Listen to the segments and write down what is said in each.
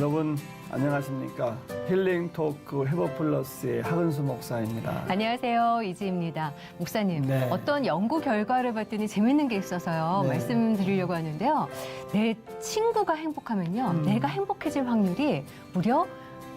여러분 안녕하십니까? 힐링 토크 회복 플러스의 하근수 목사입니다. 안녕하세요. 이지입니다. 목사님, 네. 어떤 연구 결과를 봤더니 재밌는 게 있어서요. 네. 말씀드리려고 하는데요. 내 친구가 행복하면요. 내가 행복해질 확률이 무려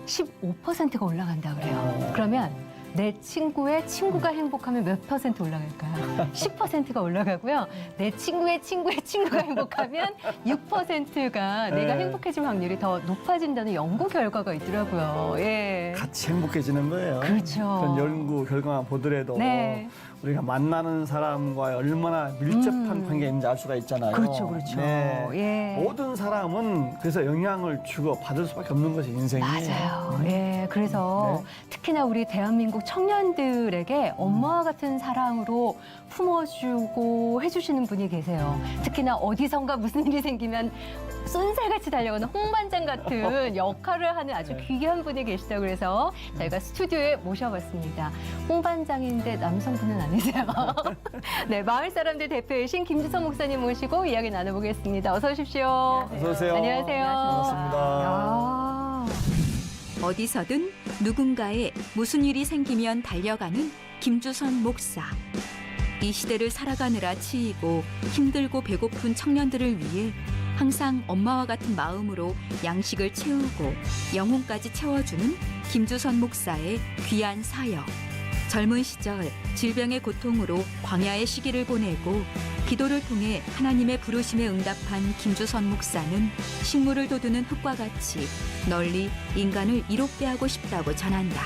15%가 올라간다 그래요. 그러면 내 친구의 친구가 행복하면 몇 퍼센트 올라갈까요? 10%가 올라가고요. 내 친구의 친구의 친구가 행복하면 6%가 내가 네. 행복해질 확률이 더 높아진다는 연구 결과가 있더라고요. 예. 같이 행복해지는 거예요. 그렇죠. 그런 연구 결과만 보더라도 네. 우리가 만나는 사람과 얼마나 밀접한 관계에 있는지 알 수가 있잖아요. 그렇죠, 그렇죠. 네. 예. 모든 사람은 그래서 영향을 주고 받을 수밖에 없는 것이 인생이에요. 맞아요. 예. 그래서 네. 특히나 우리 대한민국 청년들에게 엄마와 같은 사랑으로 품어주고 해주시는 분이 계세요. 특히나 어디선가 무슨 일이 생기면 쏜살같이 달려가는 홍반장 같은 역할을 하는 아주 귀한 분이 계시다고 그래서 저희가 스튜디오에 모셔봤습니다. 홍반장인데 남성분은 아니세요. 네, 마을 사람들 대표이신 김주선 목사님 모시고 이야기 나눠보겠습니다. 어서 오십시오. 어서 오세요. 안녕하세요. 반갑습니다. 야. 어디서든 누군가에 무슨 일이 생기면 달려가는 김주선 목사. 이 시대를 살아가느라 치이고 힘들고 배고픈 청년들을 위해 항상 엄마와 같은 마음으로 양식을 채우고 영혼까지 채워주는 김주선 목사의 귀한 사역. 젊은 시절 질병의 고통으로 광야의 시기를 보내고 기도를 통해 하나님의 부르심에 응답한 김주선 목사는 식물을 돋우는 흙과 같이 널리 인간을 이롭게 하고 싶다고 전한다.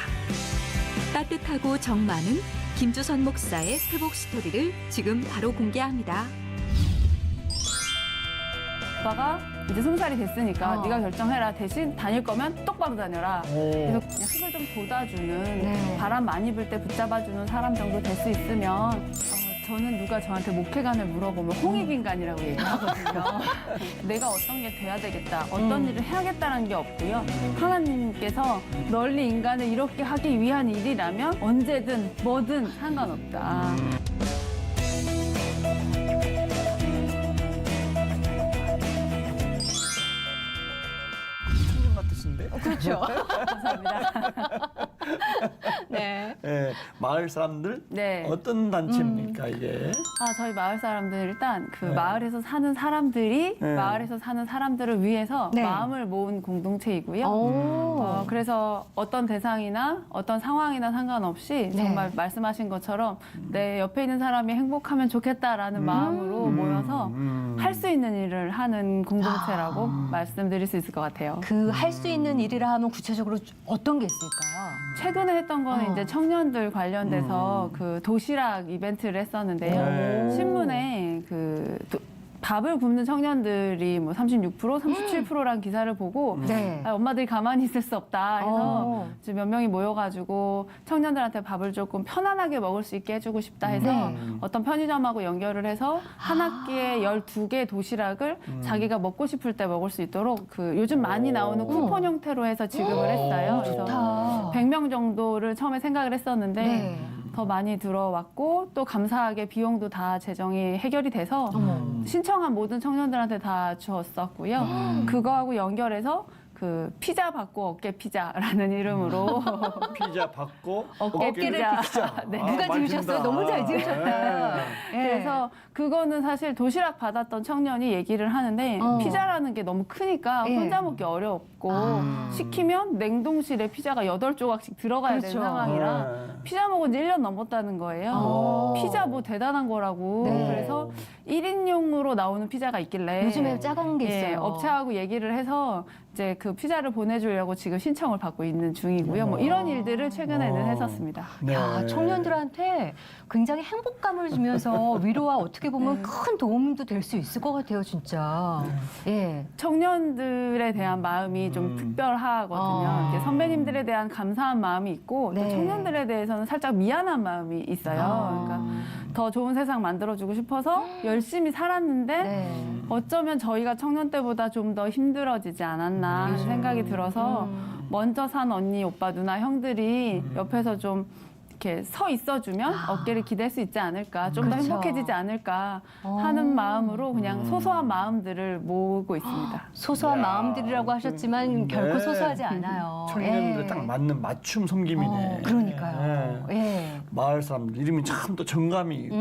따뜻하고 정 많은 김주선 목사의 회복 스토리를 지금 바로 공개합니다. 오빠가 이제 20살이 됐으니까 네가 결정해라. 대신 다닐 거면 똑바로 다녀라. 그래서 그냥 흙을 좀 돋아주는 네. 바람 많이 불 때 붙잡아주는 사람 정도 될 수 있으면 저는 누가 저한테 목회관을 물어보면 홍익인간이라고 얘기하거든요. 내가 어떤 게 돼야 되겠다, 어떤 일을 해야겠다는 게 없고요. 하나님께서 널리 인간을 이롭게 하기 위한 일이라면 언제든 뭐든 상관없다. 친구 같으신데? 그렇죠. 감사합니다. 네. 네, 마을 사람들 네. 어떤 단체입니까 이게? 저희 마을 사람들 일단 네. 마을에서 사는 사람들이 네. 마을에서 사는 사람들을 위해서 네. 마음을 모은 공동체이고요. 오. 그래서 어떤 대상이나 어떤 상황이나 상관없이 네. 정말 말씀하신 것처럼 내 옆에 있는 사람이 행복하면 좋겠다라는 마음으로 모여서 할 수 있는 일을 하는 공동체라고 말씀드릴 수 있을 것 같아요. 그 할 수 있는 일이라 하면 구체적으로 어떤 게 있을까요? 최근에 했던 거는 어. 이제 청년들 관련돼서 그 도시락 이벤트를 했었는데요. 네. 신문에 밥을 굶는 청년들이 뭐 36%, 37%란 기사를 보고 네. 엄마들이 가만히 있을 수 없다 해서 어. 이제 몇 명이 모여가지고 청년들한테 밥을 조금 편안하게 먹을 수 있게 해주고 싶다 해서 네. 어떤 편의점하고 연결을 해서 한 학기에 12개 도시락을 자기가 먹고 싶을 때 먹을 수 있도록 요즘 많이 나오는 쿠폰 형태로 해서 지급을 했어요. 좋다. 100명 정도를 처음에 생각을 했었는데 네. 더 많이 들어왔고 또 감사하게 비용도 다 재정이 해결이 돼서 신청한 모든 청년들한테 다 주었었고요. 그거하고 연결해서 피자 받고 어깨 피자라는 이름으로 피자 받고 어깨 피자. 네. 누가 많이 지으셨어요? 든다. 너무 잘 지으셨다. 네. 그래서 그거는 사실 도시락 받았던 청년이 얘기를 하는데 피자라는 게 너무 크니까 예. 혼자 먹기 어렵고 시키면 냉동실에 피자가 8조각씩 들어가야 그렇죠. 되는 상황이라 네. 피자 먹은 지 1년 넘었다는 거예요. 어. 피자 뭐 대단한 거라고. 네. 그래서 1인용으로 나오는 피자가 있길래 요즘에 작은 게 예, 있어요. 업체하고 얘기를 해서 이제 그 피자를 보내주려고 지금 신청을 받고 있는 중이고요. 뭐 이런 일들을 최근에는 했었습니다. 네. 야, 청년들한테 굉장히 행복감을 주면서 위로와 어떻게 보면 큰 도움도 될 수 있을 것 같아요, 진짜. 예. 청년들에 대한 마음이 좀 특별하거든요. 아. 이렇게 선배님들에 대한 감사한 마음이 있고 네. 또 청년들에 대해서는 살짝 미안한 마음이 있어요. 아. 그러니까 더 좋은 세상 만들어주고 싶어서 열심히 살았는데 네. 어쩌면 저희가 청년 때보다 좀 더 힘들어지지 않았나 하는 생각이 들어서 먼저 산 언니, 오빠, 누나, 형들이 옆에서 좀 이렇게 서 있어주면 어깨를 기댈 수 있지 않을까, 좀 더 그렇죠. 행복해지지 않을까 하는 마음으로 그냥 소소한 마음들을 모으고 있습니다. 소소한 이야. 마음들이라고 하셨지만 결코 네. 소소하지 않아요. 청년들에 예. 딱 맞는 맞춤 섬김이네. 그러니까요. 예. 마을 사람들 이름이 참 또 정감이 있고,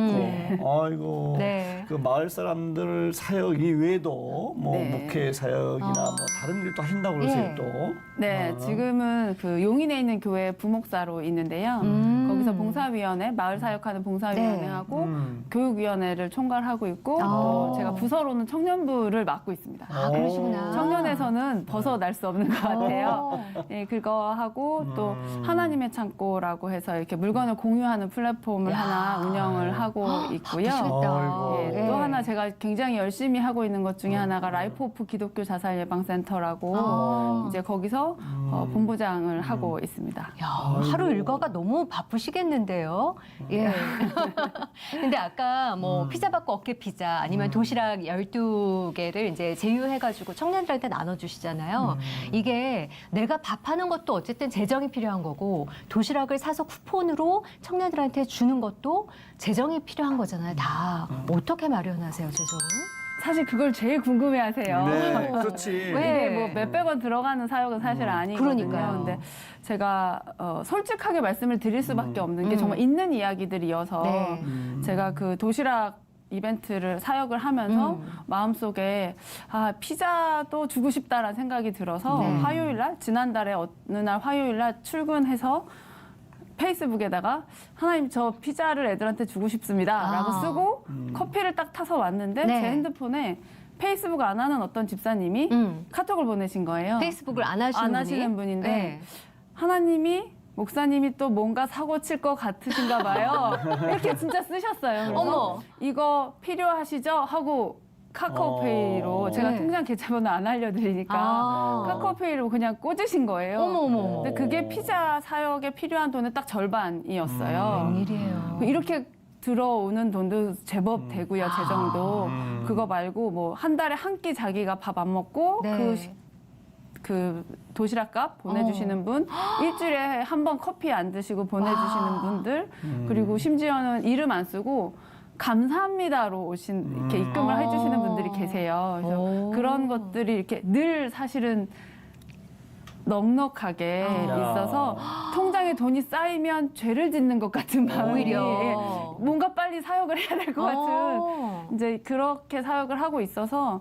아이고, 네. 그 마을 사람들 사역 이외에도 뭐 네. 목회 사역이나 뭐 다른 일도 하신다고 그러세요 예. 또. 네, 지금은 그 용인에 있는 교회 부목사로 있는데요. 거기서 봉사위원회, 마을 사역하는 봉사위원회하고 교육위원회를 총괄하고 있고 또 제가 부서로는 청년부를 맡고 있습니다. 아, 그러시구나. 청년에서는 벗어날 수 없는 것 같아요. 네, 그거 하고 또 하나님의 창고라고 해서 이렇게 물건을 공유하는 플랫폼을 하나 운영을 하고 있고요. 바쁘시겠다. 아이고. 예, 또 하나 제가 굉장히 열심히 하고 있는 것 중에 하나가 라이프 오프 기독교 자살 예방센터라고 이제 거기서 본부장을 하고 있습니다. 야, 하루 일과가 너무 바쁘시겠는데요. 예. 근데 아까 뭐 피자 받고 어깨 피자 아니면 도시락 12개를 이제 제휴해가지고 청년들한테 나눠주시잖아요. 이게 내가 밥하는 것도 어쨌든 재정이 필요한 거고 도시락을 사서 쿠폰으로 청년들한테 주는 것도 재정이 필요한 거잖아요. 다. 어떻게 마련하세요, 재정은? 사실 그걸 제일 궁금해하세요. 네, 그렇지. 왜? 이게 뭐 몇백 원 들어가는 사역은 사실 아니거든요. 그러니까요. 근데 제가 솔직하게 말씀을 드릴 수밖에 없는 게 정말 있는 이야기들이어서 네. 제가 그 도시락 이벤트를 사역을 하면서 마음속에 피자도 주고 싶다라는 생각이 들어서 네. 화요일 날 지난달에 어느 날 화요일 날 출근해서 페이스북에다가 하나님 저 피자를 애들한테 주고 싶습니다라고 쓰고 커피를 딱 타서 왔는데 네. 제 핸드폰에 페이스북 안 하는 어떤 집사님이 카톡을 보내신 거예요. 페이스북을 안 하시는 안 분이? 하시는 분인데 네. 하나님이 목사님이 또 뭔가 사고 칠 것 같으신가 봐요. 이렇게 진짜 쓰셨어요. 그래서 어머. 이거 필요하시죠? 하고 카카오페이로 제가 네. 통장 계좌번호 안 알려드리니까 아. 카카오페이로 그냥 꽂으신 거예요. 어머. 근데 그게 피자 사역에 필요한 돈의 딱 절반이었어요. 웬일이에요. 이렇게 들어오는 돈도 제법 되고요, 재정도. 그거 말고 뭐 한 달에 한 끼 자기가 밥 안 먹고 네. 그 도시락값 보내주시는 분, 일주일에 한 번 커피 안 드시고 보내주시는 분들, 그리고 심지어는 이름 안 쓰고 감사합니다로 오신 이렇게 입금을 해주시는 분들이 계세요. 그래서 오. 그런 것들이 이렇게 늘 사실은 넉넉하게 있어서 통장에 돈이 쌓이면 죄를 짓는 것 같은 마음이 오히려. 뭔가 빨리 사역을 해야 될 것 같은 이제 그렇게 사역을 하고 있어서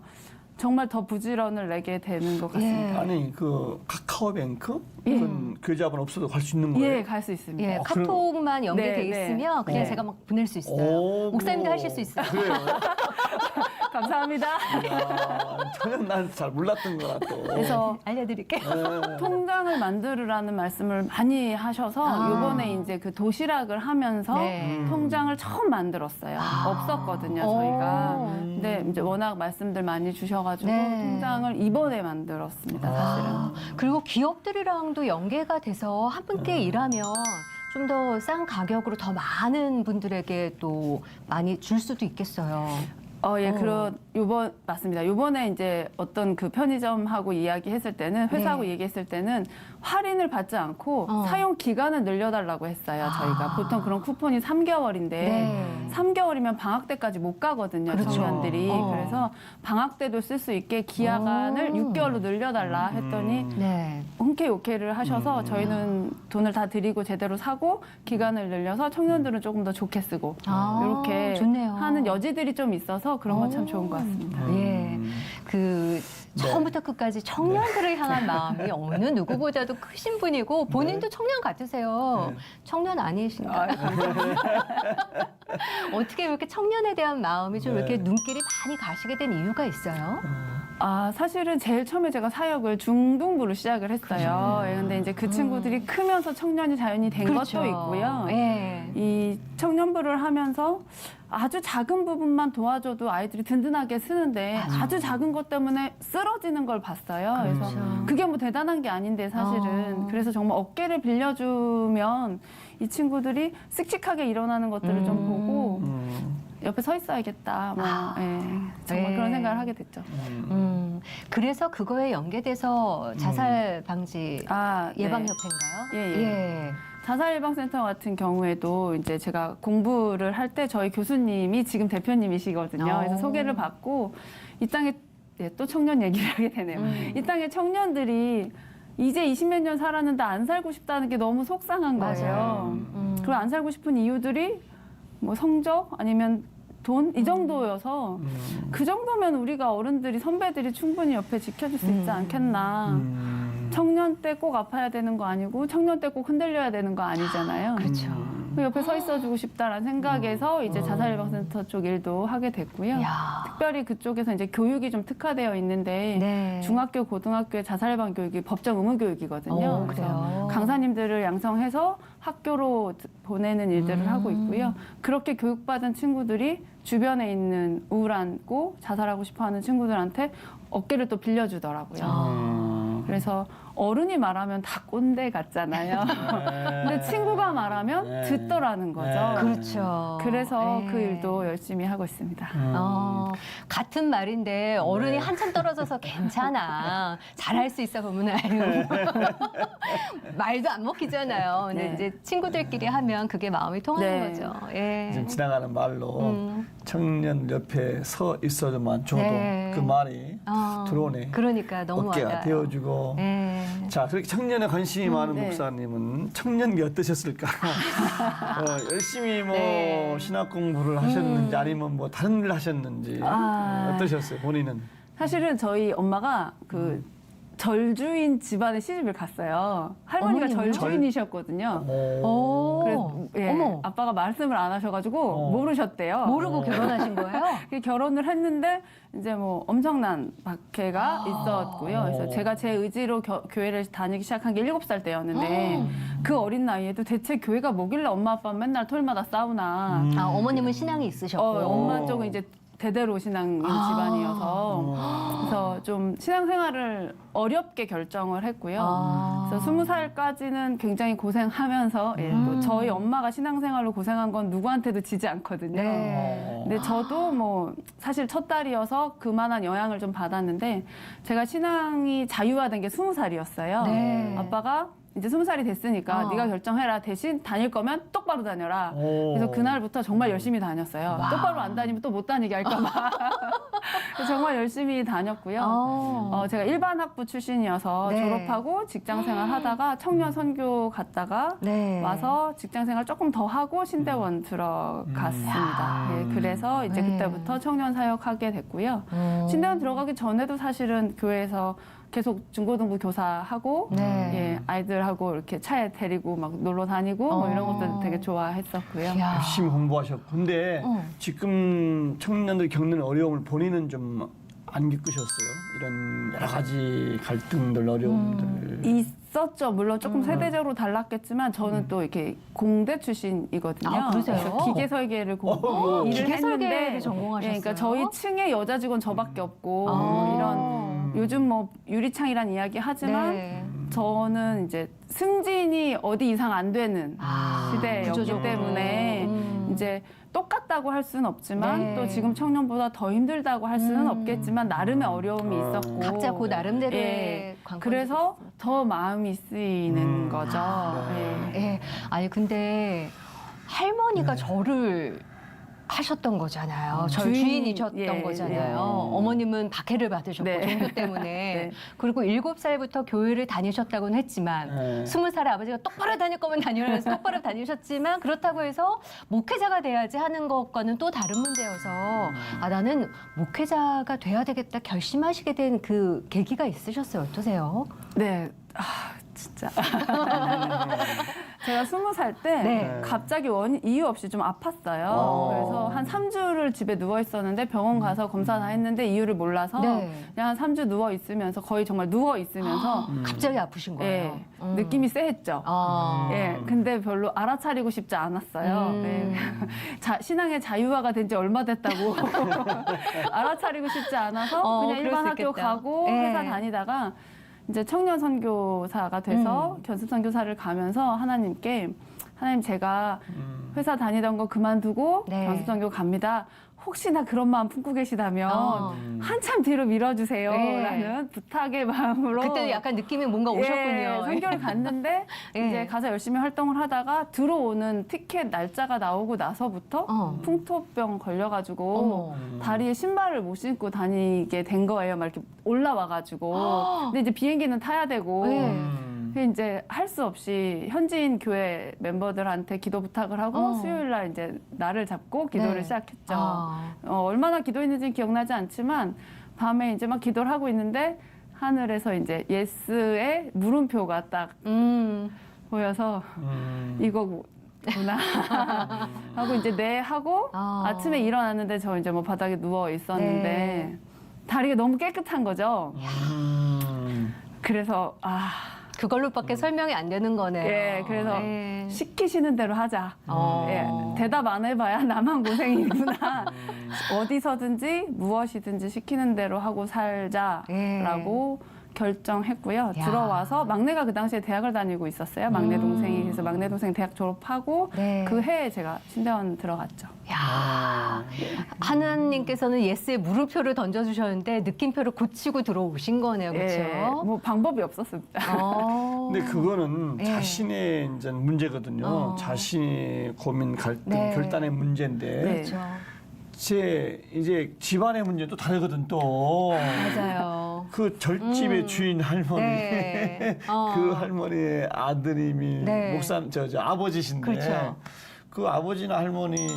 정말 더 부지런을 내게 되는 것 같습니다. 아니 그 카카오뱅크 예. 그건 계좌번 없어도 갈 수 있는 거예요? 예, 갈 수 있습니다. 예, 그럼- 카톡만 연계돼 네, 네. 있으면 그냥 네. 제가 막 보낼 수 있어요. 오, 목사님도 하실 수 있어요. 그래요? 감사합니다. 이야, 전혀 난 잘 몰랐던 거라 또. 그래서 알려드릴게요. 네. 통장을 만들으라는 말씀을 많이 하셔서 이번에 이제 그 도시락을 하면서 네. 통장을 처음 만들었어요. 없었거든요, 저희가. 오. 근데 이제 워낙 말씀들 많이 주셔가지고 네. 통장을 이번에 만들었습니다, 사실은. 그리고 기업들이랑도 연계가 돼서 함께 일하면 좀 더 싼 가격으로 더 많은 분들에게 또 많이 줄 수도 있겠어요. 예, 맞습니다. 요번에 이제 어떤 그 편의점하고 이야기했을 때는, 회사하고 네. 얘기했을 때는 할인을 받지 않고 사용 기간을 늘려달라고 했어요, 저희가. 보통 그런 쿠폰이 3개월인데, 네. 3개월이면 방학 때까지 못 가거든요, 그렇죠. 청년들이. 그래서 방학 때도 쓸 수 있게 기한을 6개월로 늘려달라 했더니, 네. 흔쾌히 오케이를 하셔서 저희는 돈을 다 드리고 제대로 사고 기간을 늘려서 청년들은 조금 더 좋게 쓰고 이렇게 좋네요. 하는 여지들이 좀 있어서 그런 건 참 좋은 것 같습니다. 예. 그 처음부터 끝까지 청년들을 향한 마음이 어느 누구보다도 크신 분이고 본인도 청년 같으세요. 청년 아니신가요? 어떻게 이렇게 청년에 대한 마음이 좀 이렇게 눈길이 많이 가시게 된 이유가 있어요? 사실은 제일 처음에 제가 사역을 중등부로 시작을 했어요. 근데 이제 그 친구들이 크면서 청년이 자연히 된 그렇죠. 것도 있고요. 예. 이 청년부를 하면서 아주 작은 부분만 도와줘도 아이들이 든든하게 쓰는데 아주 작은 것 때문에 쓰러지는 걸 봤어요. 그래서 그게 뭐 대단한 게 아닌데 사실은. 그래서 정말 어깨를 빌려주면 이 친구들이 씩씩하게 일어나는 것들을 좀 보고 옆에 서 있어야겠다. 정말 네. 그런 생각을 하게 됐죠. 그래서 그거에 연계돼서 자살 방지 네. 예방협회인가요? 예. 자살예방센터 같은 경우에도 이제 제가 공부를 할 때 저희 교수님이 지금 대표님이시거든요. 그래서 소개를 받고 이 땅에 또 청년 얘기를 하게 되네요. 이 땅에 청년들이 이제 20몇 년 살았는데 안 살고 싶다는 게 너무 속상한 거예요. 그리고 안 살고 싶은 이유들이 뭐 성적 아니면 돈 이 정도여서 그 정도면 우리가 어른들이 선배들이 충분히 옆에 지켜줄 수 있지 않겠나. 청년 때 꼭 아파야 되는 거 아니고 청년 때 꼭 흔들려야 되는 거 아니잖아요. 그렇죠. 그 옆에 서 있어주고 싶다라는 생각에서 이제 자살예방센터 쪽 일도 하게 됐고요. 야. 특별히 그쪽에서 이제 교육이 좀 특화되어 있는데 네. 중학교, 고등학교의 자살예방 교육이 법정 의무 교육이거든요. 그래요. 강사님들을 양성해서 학교로 보내는 일들을 하고 있고요. 그렇게 교육받은 친구들이 주변에 있는 우울하고 자살하고 싶어하는 친구들한테 어깨를 또 빌려주더라고요. 그래서 어른이 말하면 다 꼰대 같잖아요. 근데 친구가 말하면 듣더라는 거죠. 그렇죠. 그래서 네. 그 일도 열심히 하고 있습니다. 같은 말인데 어른이 한참 떨어져서 괜찮아. 잘할 수 있어 그러면 아유. 말도 안 먹히잖아요. 근데 네. 이제 친구들끼리 하면 그게 마음이 통하는 네. 거죠. 예. 지금 지나가는 말로 청년 옆에 서 있어야만 줘도 네. 그 말이 들어오네. 그러니까 너무 어깨가 와닿아요. 되어주고. 예. 자, 그렇게 청년에 관심이 많은 네. 목사님은 청년기 어떠셨을까? 열심히 뭐 네. 신학 공부를 하셨는지 아니면 뭐 다른 일 하셨는지 어떠셨어요, 본인은? 사실은 저희 엄마가 그 절주인 집안에 시집을 갔어요. 할머니가 어머님요? 절주인이셨거든요. 오. 그래서 예, 어머. 아빠가 말씀을 안 하셔가지고 모르셨대요. 모르고 결혼하신 거예요? 그 결혼을 했는데 이제 뭐 엄청난 박해가 있었고요. 그래서 제가 제 의지로 교회를 다니기 시작한 게 7살 때였는데 그 어린 나이에도 대체 교회가 뭐길래 엄마 아빠 맨날 토요일마다 싸우나. 어머님은 신앙이 있으셨고. 엄마 쪽은 이제 대대로 신앙인 집안이어서 그래서 좀 신앙생활을 어렵게 결정을 했고요. 그래서 20살까지는 굉장히 고생하면서 또 저희 엄마가 신앙생활로 고생한 건 누구한테도 지지 않거든요. 네. 근데 저도 뭐 사실 첫 딸이어서 그만한 영향을 좀 받았는데 제가 신앙이 자유화된 게 20살이었어요. 네. 아빠가 이제 20살이 됐으니까 네가 결정해라. 대신 다닐 거면 똑바로 다녀라. 그래서 그날부터 정말 열심히 다녔어요. 똑바로 안 다니면 또 못 다니게 할까 봐. 그래서 정말 열심히 다녔고요. 제가 일반 학부 출신이어서 네. 졸업하고 직장 생활 하다가 청년 선교 갔다가 네. 와서 직장 생활 조금 더 하고 신대원 들어갔습니다. 예, 그래서 이제 네. 그때부터 청년 사역하게 됐고요. 신대원 들어가기 전에도 사실은 교회에서 계속 중고등부 교사하고 네. 예, 아이들하고 이렇게 차에 데리고 막 놀러 다니고 뭐 이런 것들 되게 좋아했었고요. 야. 열심히 공부하셨고. 근데 지금 청년들이 겪는 어려움을 본인은 좀 안 겪으셨어요? 이런 여러 가지 갈등들, 어려움들. 있었죠. 물론 조금 세대적으로 달랐겠지만 저는 또 이렇게 공대 출신이거든요. 아, 그러세요? 그래서 기계 설계를 일을 기계 설계를 했는데 전공하셨어요? 예, 그러니까 저희 층에 여자 직원 저밖에 없고 뭐 이런 요즘 뭐 유리창이란 이야기 하지만 네. 저는 이제 승진이 어디 이상 안 되는 시대였기 구조적으로. 때문에 이제 똑같다고 할 수는 없지만 네. 또 지금 청년보다 더 힘들다고 할 수는 없겠지만 나름의 어려움이 있었고 각자 그 나름대로의 예, 관건이 그래서 더 마음이 쓰이는 거죠. 예. 예. 아니 근데 할머니가 네. 절을 하셨던 거잖아요. 절 주인, 주인이셨던 예, 거잖아요. 예. 어머님은 박해를 받으셨고 네. 종교 때문에. 네. 그리고 7살부터 교회를 다니셨다고는 했지만 네. 20살 아버지가 똑바로 다닐 거면 다니라면서 똑바로 다니셨지만 그렇다고 해서 목회자가 돼야지 하는 것과는 또 다른 문제여서 아 나는 목회자가 돼야 되겠다 결심하시게 된 그 계기가 있으셨어요. 어떠세요? 네. 진짜. 제가 20살 때 네. 갑자기 이유 없이 좀 아팠어요. 그래서 한 3주를 집에 누워 있었는데 병원 가서 검사 다 했는데 이유를 몰라서 네. 그냥 한 3주 누워 있으면서 거의 정말 누워 있으면서 갑자기 아프신 거예요. 예, 느낌이 쎄했죠. 아. 예, 근데 별로 알아차리고 싶지 않았어요. 예. 신앙의 자유화가 된 지 얼마 됐다고 알아차리고 싶지 않아서 그냥 그럴 일반 수 학교 있겠다. 가고 예. 회사 다니다가 이제 청년 선교사가 돼서 견습 선교사를 가면서 하나님 제가 회사 다니던 거 그만두고 네. 견습 선교 갑니다. 혹시나 그런 마음 품고 계시다면 한참 뒤로 밀어주세요. 네. 라는 부탁의 마음으로. 그때 약간 느낌이 뭔가 오셨군요. 예, 선교를 갔는데 예. 이제 가서 열심히 활동을 하다가 들어오는 티켓 날짜가 나오고 나서부터 풍토병 걸려가지고 어머. 다리에 신발을 못 신고 다니게 된 거예요. 막 이렇게 올라와가지고. 근데 이제 비행기는 타야 되고. 예. 그래서 이제 할 수 없이 현지인 교회 멤버들한테 기도 부탁을 하고 수요일 날 이제 날을 잡고 기도를 네. 시작했죠. 아. 얼마나 기도했는지는 기억나지 않지만 밤에 이제 막 기도를 하고 있는데 하늘에서 이제 예스의 물음표가 딱 보여서 이거구나 하고 이제 네 하고 아침에 일어났는데 저 이제 뭐 바닥에 누워 있었는데 네. 다리가 너무 깨끗한 거죠. 그래서 그걸로밖에 설명이 안 되는 거네요. 예, 그래서 네. 시키시는 대로 하자. 예, 대답 안 해봐야 나만 고생이구나. 어디서든지 무엇이든지 시키는 대로 하고 살자라고 결정했고요. 야. 들어와서 막내가 그 당시에 대학을 다니고 있었어요. 막내 동생이. 그래서 막내 동생 대학 졸업하고 네. 그 해에 제가 신대원 들어갔죠. 야, 하나님께서는 예스의 물음표를 던져주셨는데 느낌표를 고치고 들어오신 거네요, 예, 그렇죠? 뭐 방법이 없었습니다. 근데 그거는 예. 자신의 이제 문제거든요. 자신의 고민, 갈등, 네. 결단의 문제인데 네. 그렇죠. 제 이제 집안의 문제도 다르거든 또. 맞아요. 그 절집의 주인 할머니, 네. 그 할머니의 아드님이 네. 목사 저 아버지신데 그렇죠. 그 아버지나 할머니가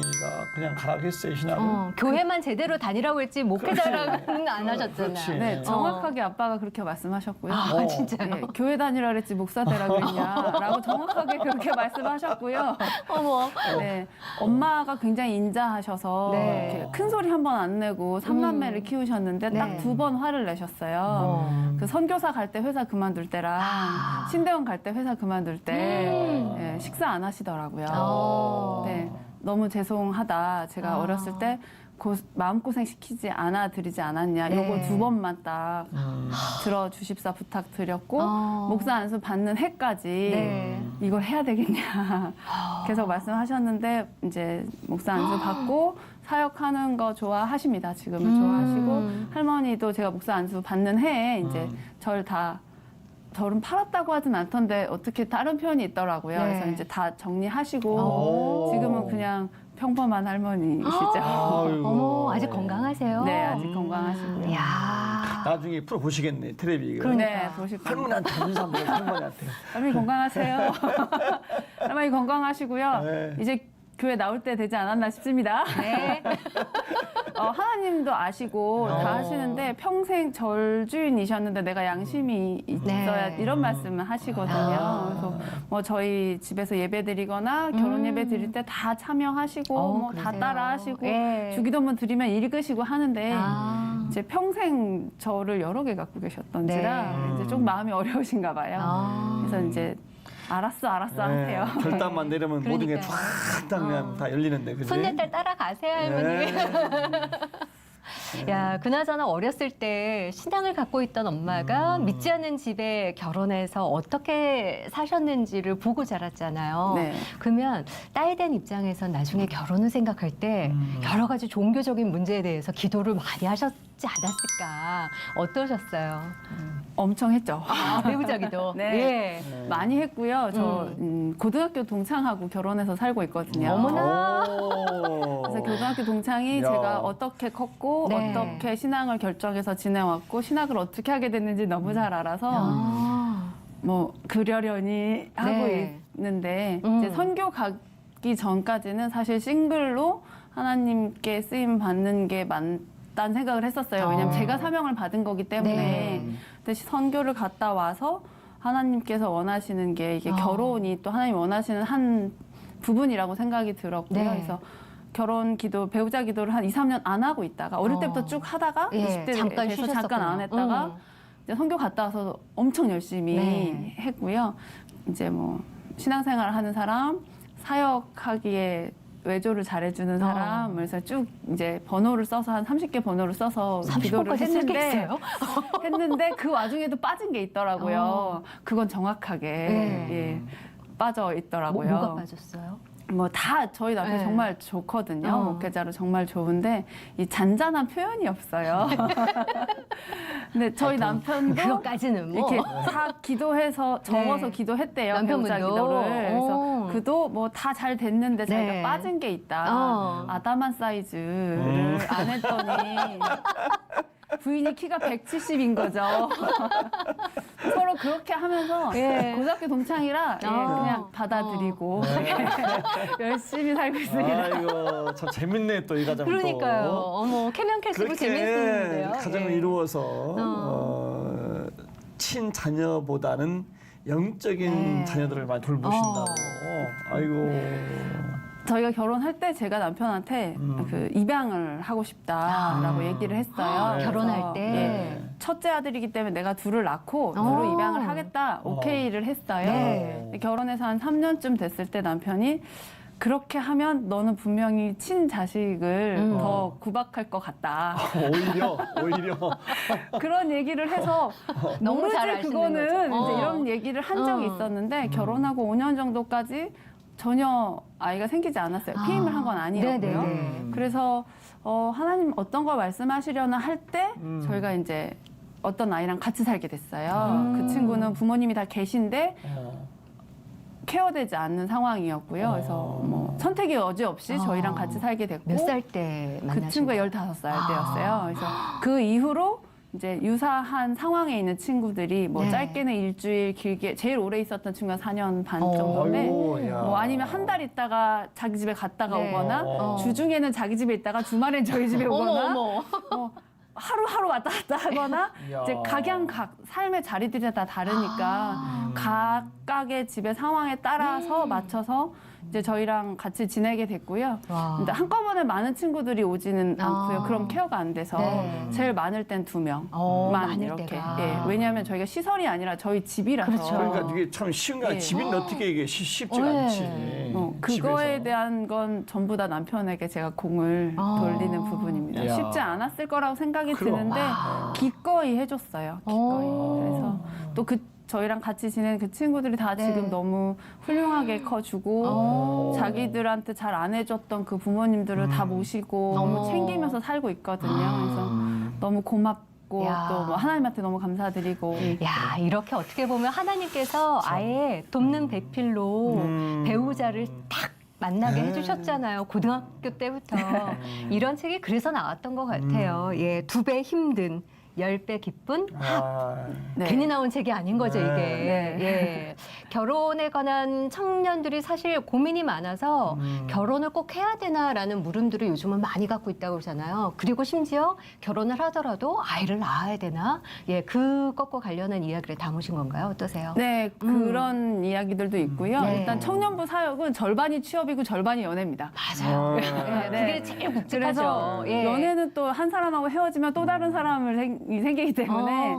그냥 가라고 했어요 신학을. 교회만 제대로 다니라고 했지 목회자라고는 그렇지. 안 하셨잖아요. 그렇지. 네, 정확하게 아빠가 그렇게 말씀하셨고요. 아, 진짜요? 예, 교회 다니라 그랬지 목사 되라 그랬냐라고 정확하게 그렇게 말씀하셨고요. 어머. 네, 엄마가 굉장히 인자하셔서 네. 이렇게 큰 소리 한 번 안 내고 3남매를 키우셨는데 네. 딱 2번 화를 내셨어요. 그 선교사 갈 때 회사 그만둘 때랑 신대원 갈 때 회사 그만둘 때 예, 식사 안 하시더라고요. 네, 너무 죄송하다. 제가 어렸을 때 마음고생 시키지 않아 드리지 않았냐. 네. 요거 2번만 딱 들어주십사 부탁드렸고 목사 안수 받는 해까지 네. 이걸 해야 되겠냐 계속 말씀하셨는데 이제 목사 안수 받고 사역하는 거 좋아하십니다. 지금은 좋아하시고 할머니도 제가 목사 안수 받는 해에 이제 절은 팔았다고 하진 않던데 어떻게 다른 표현이 있더라고요. 네. 그래서 이제 다 정리하시고 지금은 그냥 평범한 할머니시죠. 아이고. 어머, 아직 건강하세요? 네, 아직 건강하시고요. 이야. 나중에 프로 보시겠네 텔레비. 그러니까. 네, 보실 겁니다. 할머니한테 인사 뭐 할머니한테. 할머니 건강하세요. 할머니 건강하시고요. 네. 이제 교회 나올 때 되지 않았나 싶습니다. 네. 하나님도 아시고 다 하시는데 평생 절주인이셨는데 내가 양심이 있어야 네. 이런 말씀을 하시거든요. 그래서 뭐 저희 집에서 예배 드리거나 결혼 예배 드릴 때 다 참여하시고 뭐 다 그러세요. 따라 하시고 예. 주기도문 드리면 읽으시고 하는데 이제 평생 저를 여러 개 갖고 계셨던지라 네. 이제 좀 마음이 어려우신가 봐요. 그래서 이제 알았어 하세요. 결단만 내려면 모든 게 그러니까요. 쫙 그냥 다 열리는데 그지? 손녀딸 따라가세요, 할머니. 야, 그나저나 어렸을 때 신앙을 갖고 있던 엄마가 믿지 않는 집에 결혼해서 어떻게 사셨는지를 보고 자랐잖아요. 네. 그러면 딸 된 입장에서 나중에 결혼을 생각할 때 여러 가지 종교적인 문제에 대해서 기도를 많이 하셨지 않았을까? 어떠셨어요? 엄청 했죠. 배우자 기도. 네. 예. 많이 했고요. 저 고등학교 동창하고 결혼해서 살고 있거든요. 어머나. 그래서 교등학교 동창이 야. 제가 어떻게 컸고 네. 어떻게 신앙을 결정해서 지내왔고 신학을 어떻게 하게 됐는지 너무 잘 알아서 아. 뭐 그러려니 하고 네. 있는데 이제 선교 가기 전까지는 사실 싱글로 하나님께 쓰임 받는 게 맞다는 생각을 했었어요. 왜냐면 제가 사명을 받은 거기 때문에. 네. 근데 선교를 갔다 와서 하나님께서 원하시는 게 이게 결혼이 또 하나님 원하시는 한 부분이라고 생각이 들었고요. 네. 그래서 결혼 기도, 배우자 기도를 한 2, 3년 안 하고 있다가 어릴 때부터 쭉 하다가 예, 20대 잠깐 돼서 잠깐 안 했다가 이제 선교 갔다 와서 엄청 열심히 네. 했고요. 이제 뭐 신앙생활 하는 사람, 사역하기에 외조를 잘해주는 사람, 그래서 쭉 이제 번호를 써서 한 30개 번호를 써서 기도를 30번까지 했는데 했는데 그 와중에도 빠진 게 있더라고요. 그건 정확하게 네. 예, 빠져 있더라고요. 뭐가 빠졌어요? 뭐 다 저희 남편 네. 정말 좋거든요. 목회자로 정말 좋은데 이 잔잔한 표현이 없어요. 근데 저희 남편도 그것까지는 뭐. 이렇게 다 기도해서 적어서 네. 기도했대요. 남편분도? 배우자 기도를. 그래서 그도 뭐 다 잘 됐는데 네. 자기가 빠진 게 있다. 아담한 사이즈를 안 했더니 부인이 키가 170인 거죠. 서로 그렇게 하면서 예. 고등학교 동창이라 예, 그냥 받아들이고 열심히 살고 있습니다. 아이고 참 재밌네 또 이 가정도. 그러니까요. 어머, 캐면캐스로 그렇게 재밌는데요. 가정을 예. 이루어서 친자녀보다는 영적인 네. 자녀들을 많이 돌보신다고. 아이고. 저희가 결혼할 때 제가 남편한테 그 입양을 하고 싶다라고 얘기를 했어요. 네. 결혼할 때. 예, 첫째 아들이기 때문에 내가 둘을 낳고 둘을 입양을 하겠다 오케이를 했어요. 네. 근데 결혼해서 한 3년쯤 됐을 때 남편이 그렇게 하면 너는 분명히 친자식을 더 구박할 것 같다. 오히려. 그런 얘기를 해서 너무 잘 모르지 아시는 그거는 거죠. 이제 이런 얘기를 한 적이 있었는데 결혼하고 5년 정도까지 전혀 아이가 생기지 않았어요. 피임을 한 건 아니었고요. 네네네. 그래서 하나님 어떤 걸 말씀하시려나 할 때 저희가 이제 어떤 아이랑 같이 살게 됐어요. 그 친구는 부모님이 다 계신데 케어되지 않는 상황이었고요. 그래서 뭐 선택의 여지 없이 저희랑 같이 살게 됐고 몇 살 때 만나신 그 친구가 거예요? 15살 때였어요. 그래서 그 이후로 이제 유사한 상황에 있는 친구들이 뭐 네. 짧게는 일주일, 길게 제일 오래 있었던 친구가 4년 반 정도인데 아이고, 야. 뭐 아니면 한 달 있다가 자기 집에 갔다가 네. 오거나 주중에는 자기 집에 있다가 주말엔 저희 집에 오거나 어머. 하루하루 왔다 갔다 하거나 야. 이제 각양 삶의 자리들이 다 다르니까 각각의 집의 상황에 따라서 맞춰서 이제 저희랑 같이 지내게 됐고요. 와. 근데 한꺼번에 많은 친구들이 오지는 않고요. 그럼 케어가 안 돼서 네. 제일 많을 땐 2명만 많을 이렇게. 때가. 예, 왜냐하면 저희가 시설이 아니라 저희 집이라서. 그렇죠. 그러니까 이게 참 쉬운 게 아니라 예. 집인데 어떻게 이게 쉽지가 네. 않지. 그거에 집에서. 대한 건 전부 다 남편에게 제가 공을 돌리는 부분입니다. 이야. 쉽지 않았을 거라고 생각이 그럼. 드는데 기꺼이 해줬어요. 기꺼이. 그래서 또 저희랑 같이 지내는 그 친구들이 다 네. 지금 너무 훌륭하게 커주고 자기들한테 잘 안 해줬던 그 부모님들을 다 모시고 어머. 챙기면서 살고 있거든요. 그래서 너무 고맙고 야. 또 뭐 하나님한테 너무 감사드리고 야, 이렇게 어떻게 보면 하나님께서 아예 돕는 배필로 배우자를 딱 만나게 네. 해주셨잖아요. 고등학교 때부터. 이런 책이 그래서 나왔던 것 같아요. 예, 2배 힘든, 10배 기쁜, 네. 괜히 나온 책이 아닌 거죠, 이게. 네. 예. 결혼에 관한 청년들이 사실 고민이 많아서 결혼을 꼭 해야 되나라는 물음들을 요즘은 많이 갖고 있다고 그러잖아요. 그리고 심지어 결혼을 하더라도 아이를 낳아야 되나? 예, 그것과 관련한 이야기를 담으신 건가요? 어떠세요? 네, 그런 이야기들도 있고요. 네. 일단 청년부 사역은 절반이 취업이고 절반이 연애입니다. 맞아요. 네, 그게 제일 묵직하죠. 그래서 예. 연애는 또 한 사람하고 헤어지면 또 다른 사람을 생기기 때문에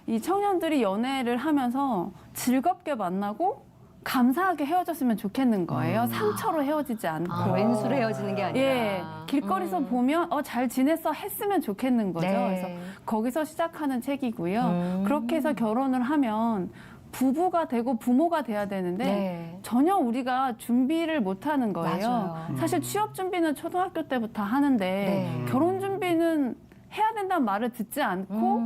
이 청년들이 연애를 하면서 즐겁게 만나고 감사하게 헤어졌으면 좋겠는 거예요. 상처로 헤어지지 않고. 왼수로 헤어지는 게 아니라. 예, 길거리에서 보면 잘 지냈어 했으면 좋겠는 거죠. 네. 그래서 거기서 시작하는 책이고요. 그렇게 해서 결혼을 하면 부부가 되고 부모가 돼야 되는데 네. 전혀 우리가 준비를 못 하는 거예요. 맞아요. 사실 취업 준비는 초등학교 때부터 하는데 네. 결혼 준비는 해야 된다는 말을 듣지 않고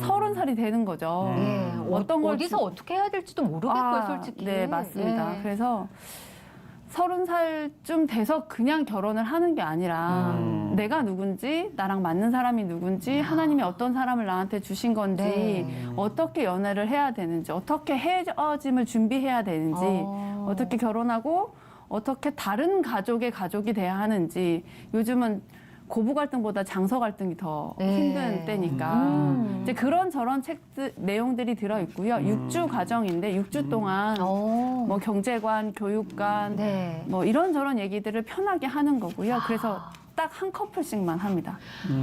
30살이 되는 거죠. 예. 어떤 걸 어디서 어떻게 해야 될지도 모르겠고요, 솔직히. 네, 맞습니다. 예. 그래서 30살쯤 돼서 그냥 결혼을 하는 게 아니라 내가 누군지, 나랑 맞는 사람이 누군지, 하나님이 어떤 사람을 나한테 주신 건지, 네. 어떻게 연애를 해야 되는지, 어떻게 헤어짐을 준비해야 되는지, 어떻게 결혼하고 어떻게 다른 가족의 가족이 돼야 하는지, 요즘은 고부 갈등보다 장서 갈등이 더 네. 힘든 때니까 이제 그런 저런 책들 내용들이 들어 있고요. 6주 과정인데 6주 동안 뭐 경제관, 교육관, 네. 뭐 이런저런 얘기들을 편하게 하는 거고요. 그래서 딱 한 커플씩만 합니다.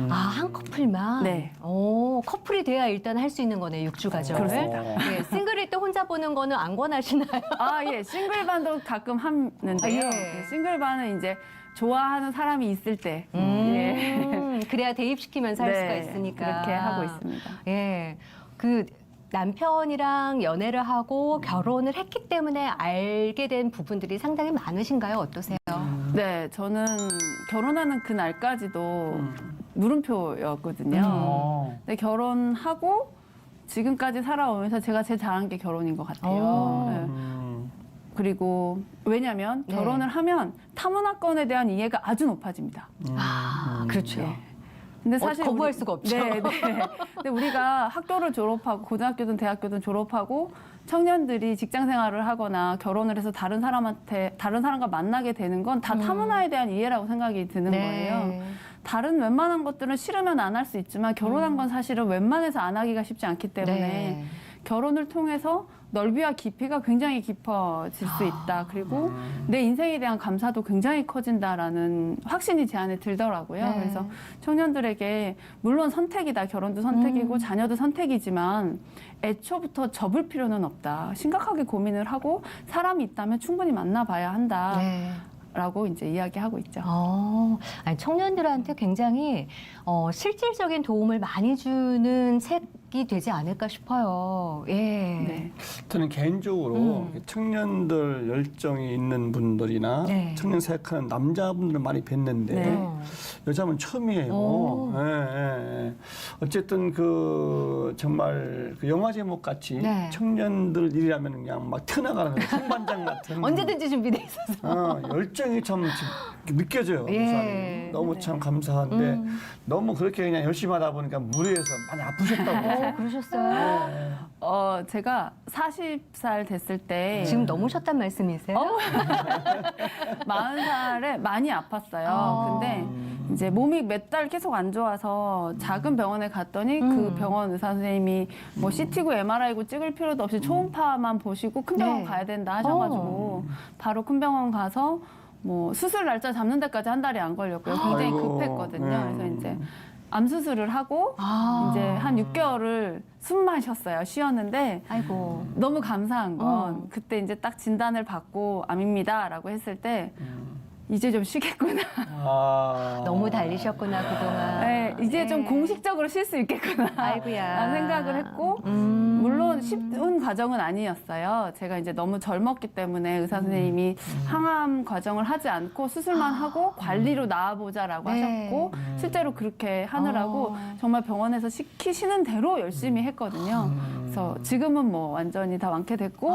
아, 한 커플만? 네. 오, 커플이 돼야 일단 할 수 있는 거네, 6주 과정을. 그렇습니다. 예, 싱글일 때 혼자 보는 거는 안 권하시나요? 아, 예. 싱글반도 가끔 하는데요. 아, 예. 네, 싱글반은 이제 좋아하는 사람이 있을 때 예. 그래야 대입시키면서 할 네, 수가 있으니까. 그렇게 하고 있습니다. 예. 그 남편이랑 연애를 하고 결혼을 했기 때문에 알게 된 부분들이 상당히 많으신가요? 어떠세요? 네, 저는 결혼하는 그 날까지도 물음표였거든요. 근데 결혼하고 지금까지 살아오면서 제가 제일 잘한 게 결혼인 것 같아요. 네. 그리고 왜냐하면 네. 결혼을 하면 타문화권에 대한 이해가 아주 높아집니다. 그렇죠. 네. 근데 사실 거부할 수가 없죠. 네, 네. 근데 우리가 학교를 졸업하고 고등학교든 대학교든 졸업하고 청년들이 직장 생활을 하거나 결혼을 해서 다른 사람과 만나게 되는 건 다 타문화에 대한 이해라고 생각이 드는 거예요. 다른 웬만한 것들은 싫으면 안 할 수 있지만 결혼한 건 사실은 웬만해서 안 하기가 쉽지 않기 때문에 네. 결혼을 통해서 넓이와 깊이가 굉장히 깊어질 수 있다. 그리고 내 인생에 대한 감사도 굉장히 커진다라는 확신이 제 안에 들더라고요. 네. 그래서 청년들에게 물론 선택이다. 결혼도 선택이고 자녀도 선택이지만 애초부터 접을 필요는 없다. 심각하게 고민을 하고 사람이 있다면 충분히 만나봐야 한다. 네. 라고 이제 이야기하고 있죠. 아니, 청년들한테 굉장히 실질적인 도움을 많이 주는 책이 되지 않을까 싶어요. 예. 네. 저는 개인적으로 청년들 열정이 있는 분들이나 네. 청년 생각하는 남자분들을 많이 뵀는데 네. 여자분 처음이에요. 오. 예, 예, 예. 어쨌든 그 정말 그 영화 제목 같이 네. 청년들 일이라면 그냥 막 튀어나가는 선반장 같은 언제든지 준비돼 있어서. 열정이 참 느껴져요. 그 예. 사람이. 너무 참 감사한데 너무 그렇게 그냥 열심히 하다 보니까 무리해서 많이 아프셨다고. 그러셨어요. 제가 40살 됐을 때 지금 넘으셨단 말씀이세요? 40살에 많이 아팠어요. 근데 이제 몸이 몇 달 계속 안 좋아서 작은 병원에 갔더니 그 병원 의사 선생님이 뭐 CT고 MRI고 찍을 필요도 없이 초음파만 보시고 큰 병원 네. 가야 된다 하셔가지고 바로 큰 병원 가서 뭐 수술 날짜 잡는 데까지 한 달이 안 걸렸고요. 굉장히 아이고. 급했거든요. 그래서 이제 암 수술을 하고 이제 한 6개월을 숨만 쉬었어요. 쉬었는데 아이고. 너무 감사한 건 그때 이제 딱 진단을 받고 암입니다라고 했을 때 이제 좀 쉬겠구나. 너무 달리셨구나, 그동안. 네, 이제 좀 공식적으로 쉴 수 있겠구나. 아이고야. 라는 생각을 했고 물론 쉬운 과정은 아니었어요. 제가 이제 너무 젊었기 때문에 의사 선생님이 항암 과정을 하지 않고 수술만 하고 관리로 나아보자라고 네. 하셨고 실제로 그렇게 하느라고 정말 병원에서 시키시는 대로 열심히 했거든요. 그래서 지금은 뭐 완전히 다 완쾌됐고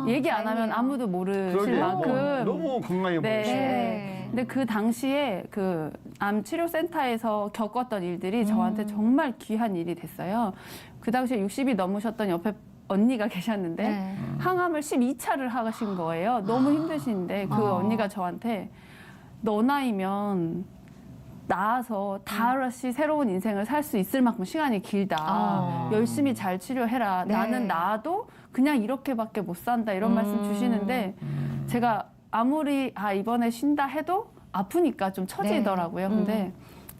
얘기 안 하면 다행이에요. 아무도 모르실 그러게요. 만큼 너무 건강해 네. 보이시죠. 네. 근데 그 당시에 그 암 치료센터에서 겪었던 일들이 저한테 정말 귀한 일이 됐어요. 그 당시에 60이 넘으셨던 옆에 언니가 계셨는데 네. 항암을 12차를 하신 거예요. 너무 힘드신데 그 언니가 저한테 너 나이면 나아서 다시 새로운 인생을 살 수 있을 만큼 시간이 길다. 열심히 잘 치료해라. 네. 나는 나아도 그냥 이렇게밖에 못 산다. 이런 말씀 주시는데 제가 아무리 이번에 쉰다 해도 아프니까 좀 처지더라고요. 근데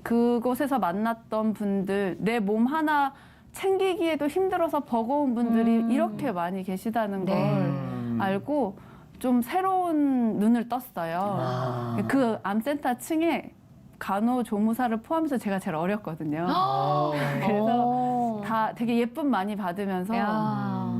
그곳에서 만났던 분들, 내 몸 하나 챙기기에도 힘들어서 버거운 분들이 이렇게 많이 계시다는 네. 걸 알고 좀 새로운 눈을 떴어요. 그 암센터 층에 간호조무사를 포함해서 제가 제일 어렸거든요. 그래서 다 되게 예쁨 많이 받으면서 야.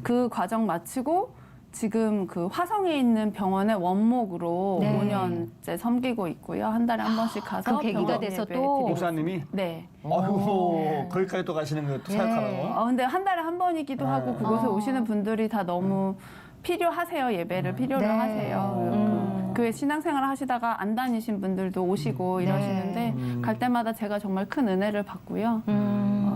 그 과정 마치고 지금 그 화성에 있는 병원의 원목으로 네. 5년째 섬기고 있고요. 한 달에 한 번씩 가서 그 계기가 병원 돼서 예배 또 드리고 목사님이 있습니다. 네. 아이고 거기까지 또 가시는 거 또 예. 생각하고. 근데 한 달에 한 번이기도 하고 그곳에 오시는 분들이 다 너무 필요하세요. 예배를 필요로 네. 하세요. 교회 신앙생활 하시다가 안 다니신 분들도 오시고 이러시는데 갈 때마다 제가 정말 큰 은혜를 받고요.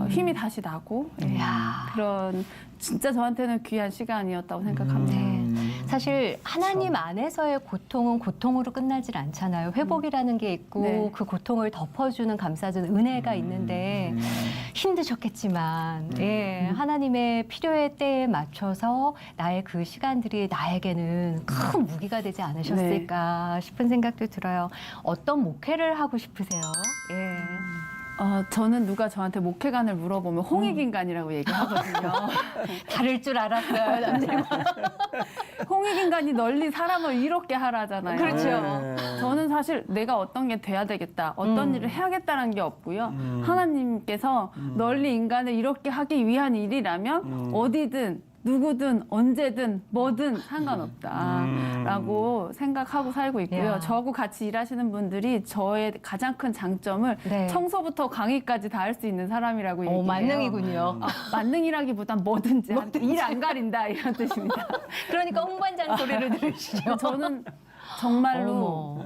힘이 다시 나고 야. 그런 진짜 저한테는 귀한 시간이었다고 생각합니다. 네. 사실 하나님 안에서의 고통은 고통으로 끝나질 않잖아요. 회복이라는 게 있고 네. 그 고통을 덮어주는 감싸주는 은혜가 있는데 힘드셨겠지만 예, 하나님의 필요의 때에 맞춰서 나의 그 시간들이 나에게는 큰 무기가 되지 않으셨을까 싶은 생각도 들어요. 어떤 목회를 하고 싶으세요? 예. 저는 누가 저한테 목회관을 물어보면 홍익인간이라고 얘기하거든요. 다를 줄 알았어요, 남자분. 홍익인간이 널리 사람을 이롭게 하라잖아요. 그렇죠. 네. 저는 사실 내가 어떤 게 돼야 되겠다, 어떤 일을 해야겠다는 게 없고요. 하나님께서 널리 인간을 이렇게 하기 위한 일이라면 어디든 누구든 언제든 뭐든 상관없다라고 생각하고 살고 있고요. 야. 저하고 같이 일하시는 분들이 저의 가장 큰 장점을 네. 청소부터 강의까지 다 할 수 있는 사람이라고 얘기해요. 만능이군요. 만능이라기보단 뭐든지 일 안 가린다 이런 뜻입니다. 그러니까 홍반장 소리를 들으시죠. 저는 정말로 어머.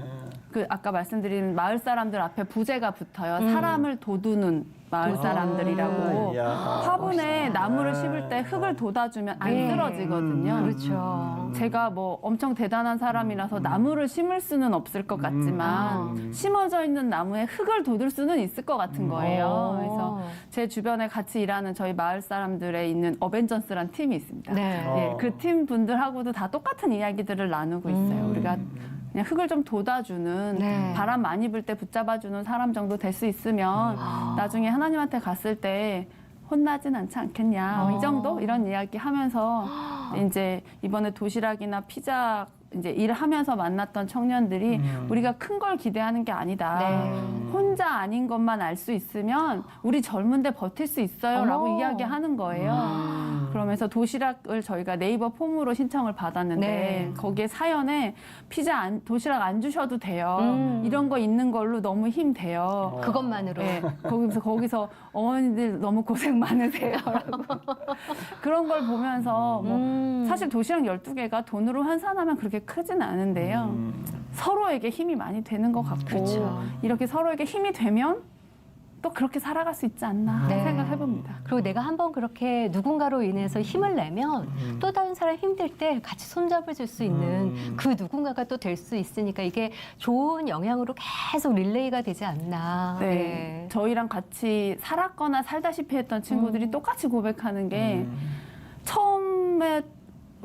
그 아까 말씀드린 마을 사람들 앞에 부제가 붙어요. 사람을 도두는 마을 사람들이라고. 이야, 화분에 나무를 심을 때 흙을 돋아주면 안 네. 쓰러지거든요. 그렇죠. 제가 뭐 엄청 대단한 사람이라서 나무를 심을 수는 없을 것 같지만 심어져 있는 나무에 흙을 돋을 수는 있을 것 같은 거예요. 그래서 제 주변에 같이 일하는 저희 마을 사람들에 있는 어벤져스란 팀이 있습니다. 네. 예, 그 팀 분들하고도 다 똑같은 이야기들을 나누고 있어요. 우리가 그냥 흙을 좀 돋아주는 네. 바람 많이 불 때 붙잡아주는 사람 정도 될 수 있으면 나중에 하나님한테 갔을 때 혼나진 않지 않겠냐. 이 정도 이런 이야기 하면서 이제 이번에 도시락이나 피자 이제 일하면서 만났던 청년들이 우리가 큰 걸 기대하는 게 아니다. 네. 혼자 아닌 것만 알 수 있으면 우리 젊은데 버틸 수 있어요라고 어머. 이야기하는 거예요. 그러면서 도시락을 저희가 네이버 폼으로 신청을 받았는데 네. 거기에 사연에 도시락 안 주셔도 돼요. 이런 거 있는 걸로 너무 힘돼요. 그것만으로. 네, 거기서 어머니들 너무 고생 많으세요라고 그런 걸 보면서 뭐 사실 도시락 12개가 돈으로 환산하면 그렇게 크진 않은데요. 서로에게 힘이 많이 되는 것 같고 그렇죠. 이렇게 서로에게 힘이 되면 또 그렇게 살아갈 수 있지 않나 네. 생각해봅니다. 그리고 내가 한번 그렇게 누군가로 인해서 힘을 내면 또 다른 사람 힘들 때 같이 손잡을 줄 수 있는 그 누군가가 또 될 수 있으니까 이게 좋은 영향으로 계속 릴레이가 되지 않나. 네. 저희랑 같이 살았거나 살다시피 했던 친구들이 똑같이 고백하는 게 처음에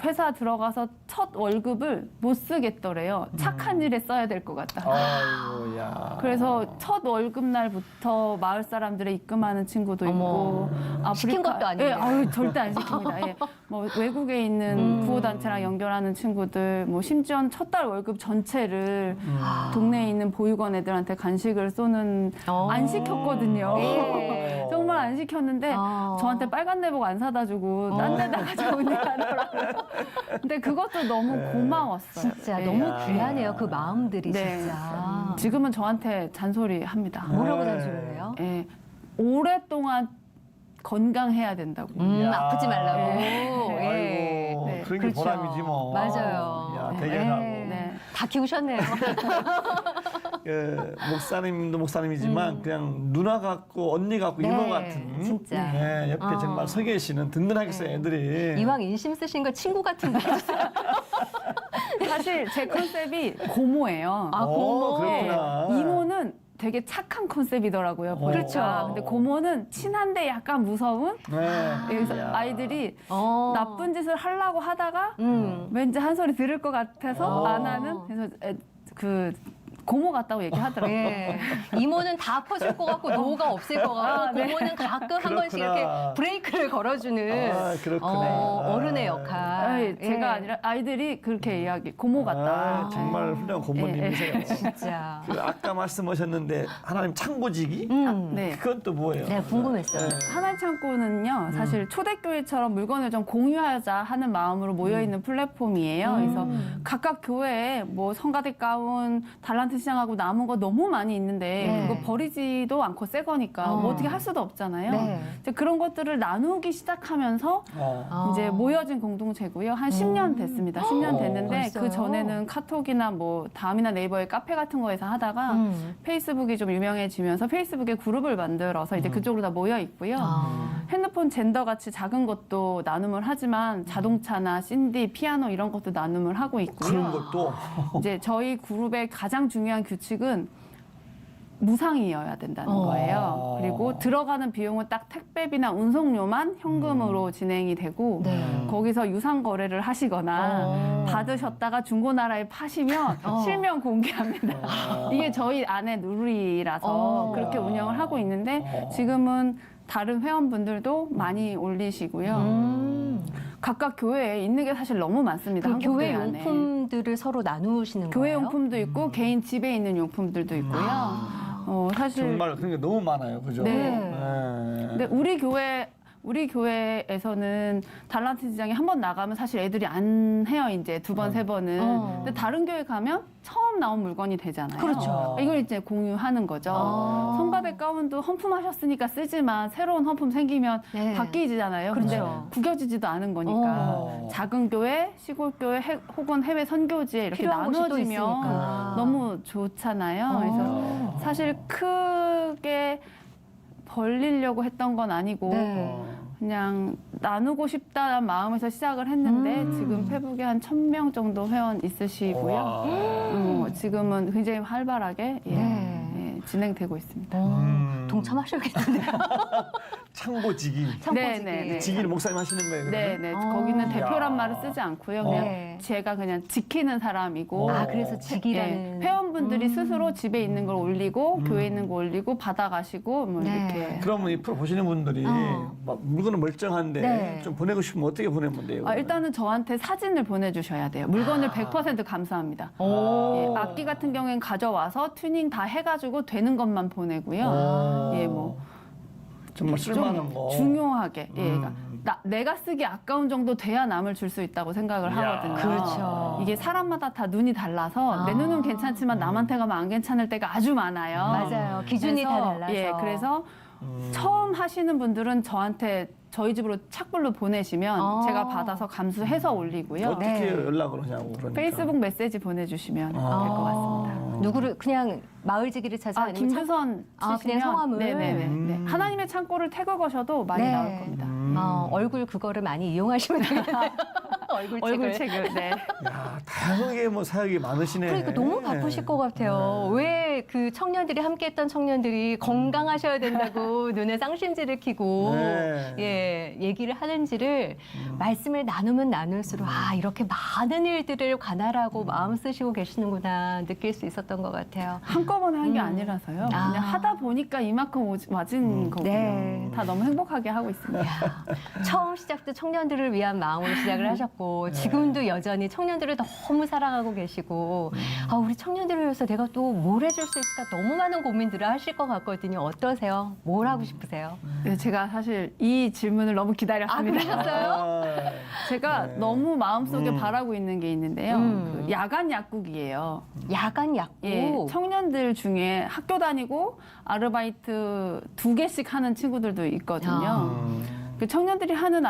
회사 들어가서 첫 월급을 못 쓰겠더래요. 착한 일에 써야 될 것 같다. 아이고야. 그래서 첫 월급 날부터 마을 사람들에 입금하는 친구도 있고 시킨 것도 아닌데. 예, 아유, 절대 안 시킵니다. 예. 뭐 외국에 있는 구호 단체랑 연결하는 친구들, 뭐 심지어 첫 달 월급 전체를 동네에 있는 보육원 애들한테 간식을 쏘는 안 시켰거든요. 예. 정말 안 시켰는데 저한테 빨간 내복 안 사다 주고 딴 데다가 좋은 일 하더라고요. 근데 그것도 너무 고마웠어요. 진짜 예. 너무 귀하네요. 그 마음들이 네. 진짜. 지금은 저한테 잔소리 합니다. 뭐라고 잔소리를 해요? 예, 오랫동안 건강해야 된다고. 아프지 말라고. 아이고, 예. 네. 그런 게 그렇죠. 보람이지 뭐. 맞아요. 야, 대견하고. 네. 다 키우셨네요. 그 목사님도 목사님이지만 그냥 누나 같고 언니 같고 네, 이모 같은 진짜. 네, 옆에 정말 서 계시는 든든하겠어요 애들이. 이왕 인심 쓰신 거 친구 같은데. 사실 제 컨셉이 고모예요. 아, 고모. 그렇구나. 이모는 되게 착한 컨셉이더라고요. 보니까. 그렇죠. 근데 고모는 친한데 약간 무서운. 네. 그래서 이야. 아이들이 어. 나쁜 짓을 하려고 하다가 음. 왠지 한 소리 들을 것 같아서 어. 안 하는. 그래서 그 고모 같다고 얘기하더라고요. 예. 이모는 다 퍼줄 것 같고 노가 없을 것 같고 네. 고모는 가끔 한 번씩 그렇구나. 이렇게 브레이크를 걸어주는 아, 그렇구나. 어른의 역할. 아이, 제가 예. 아니라 아이들이 그렇게 이야기 고모 같다. 아, 정말 훌륭한 고모님이세요. 진짜. 그 아까 말씀하셨는데 하나님 창고지기? 네. 그건 또 뭐예요? 네, 궁금했어요. 하나님 창고는요, 사실 초대교회처럼 물건을 좀 공유하자 하는 마음으로 모여있는 플랫폼이에요. 그래서 각각 교회에 뭐 성가대 가운, 달란트 시장하고 남은 거 너무 많이 있는데 네. 그거 버리지도 않고 새 거니까 뭐 어떻게 할 수도 없잖아요. 네. 이제 그런 것들을 나누기 시작하면서 이제 모여진 공동체고요. 한 10년 됐습니다. 10년 됐는데 벌써요? 그 전에는 카톡이나 뭐 다음이나 네이버에 카페 같은 거에서 하다가 페이스북이 좀 유명해지면서 페이스북에 그룹을 만들어서 이제 그쪽으로 다 모여 있고요. 핸드폰 젠더 같이 작은 것도 나눔을 하지만 자동차나 CD, 피아노 이런 것도 나눔을 하고 있고요. 그런 것도 이제 저희 그룹의 가장 중요한 규칙은 무상이어야 된다는 거예요. 그리고 들어가는 비용은 딱 택배비나 운송료만 현금으로 진행이 되고 네. 거기서 유상 거래를 하시거나 받으셨다가 중고나라에 파시면 실명 공개합니다. 이게 저희 안에 룰이라서 그렇게 운영을 하고 있는데 지금은 다른 회원분들도 많이 올리시고요. 각각 교회에 있는 게 사실 너무 많습니다. 그럼 한국 교회 안에. 용품들을 서로 나누시는 교회 거예요? 용품도 있고 개인 집에 있는 용품들도 있고요. 사실 정말 그런 게 너무 많아요, 그죠? 네. 네. 근데 우리 교회에서는 달란트 시장에 한 번 나가면 사실 애들이 안 해요. 이제 두 번, 세 번은. 근데 다른 교회 가면 처음 나온 물건이 되잖아요. 그렇죠. 이걸 이제 공유하는 거죠. 성가대 가운도 헌품하셨으니까 쓰지만 새로운 헌품 생기면 네. 바뀌잖아요. 근데 그렇죠. 구겨지지도 않은 거니까 작은 교회, 시골 교회 혹은 해외 선교지에 이렇게 필요한 곳이 또 나눠지면 있으니까. 너무 좋잖아요. 그래서 사실 크게 벌리려고 했던 건 아니고 네. 그냥 나누고 싶다는 마음에서 시작을 했는데 지금 페북에 한 1,000명 정도 회원 있으시고요. 지금은 굉장히 활발하게 네. 진행되고 있습니다. 동참하셔야겠는데요. 창고지기. 창고지기. 네. 지기를 목사님 하시는 거예요, 그러면? 네. 거기는 대표란 야. 말을 쓰지 않고요. 그냥 네. 제가 그냥 지키는 사람이고 아, 그래서 직이라는. 회원분들이 스스로 집에 있는 걸 올리고 교회에 있는 거 올리고 받아가시고 뭐 네. 이렇게 그러면 이 프로 보시는 분들이 막 물건은 멀쩡한데 네. 좀 보내고 싶으면 어떻게 보내면 돼요? 일단은 저한테 사진을 보내주셔야 돼요. 물건을 100% 감사합니다. 오. 예, 악기 같은 경우엔 가져와서 튜닝 다 해가지고 되는 것만 보내고요. 예, 뭐 정말 쓸만한 거. 중요하게. 예, 그러니까 내가 쓰기 아까운 정도 돼야 남을 줄 수 있다고 생각을 이야. 하거든요. 그렇죠. 이게 사람마다 다 눈이 달라서 내 눈은 괜찮지만 남한테 가면 안 괜찮을 때가 아주 많아요. 맞아요. 기준이 다 그래서, 달라서. 예, 그래서 처음 하시는 분들은 저한테 저희 집으로 착불로 보내시면 제가 받아서 감수해서 올리고요. 어떻게 네. 연락을 하냐고 그러니까. 페이스북 메시지 보내주시면 될 것 같습니다. 누구를 그냥 마을지기를 찾아 아니면 김주선 그냥 치시면 성함을? 네네네. 하나님의 창고를 태그 거셔도 많이 네. 나올 겁니다. 얼굴 그거를 많이 이용하시면 되겠네요. 얼굴 책을. 네. 야, 다양하게 뭐 사역이 많으시네. 그러니까 너무 바쁘실 것 같아요. 왜 그 청년들이 함께했던 청년들이 건강하셔야 된다고 눈에 쌍심지를 켜고 네. 예 얘기를 하는지를 말씀을 나누면 나눌수록 이렇게 많은 일들을 관할하고 마음 쓰시고 계시는구나 느낄 수 있었던 것 같아요. 한꺼번에 한 게 아니라서요. 아. 그냥 하다 보니까 이만큼 맞은 거고요. 네. 다 너무 행복하게 하고 있습니다. 처음 시작도 청년들을 위한 마음으로 시작을 하셨고 지금도 여전히 청년들을 너무 사랑하고 계시고 우리 청년들을 위해서 내가 또 뭘 해줄 수 있을까 너무 많은 고민들을 하실 것 같거든요. 어떠세요? 뭘 하고 싶으세요? 네, 제가 사실 이 질문을 너무 기다렸습니다. 그러셨어요? 제가 너무 마음속에 바라고 있는 게 있는데요. 그 야간 약국이에요. 야간 약국. 예, 청년들 중에 학교 다니고 아르바이트 2개씩 하는 친구들도 있거든요. 그 청년들이 하는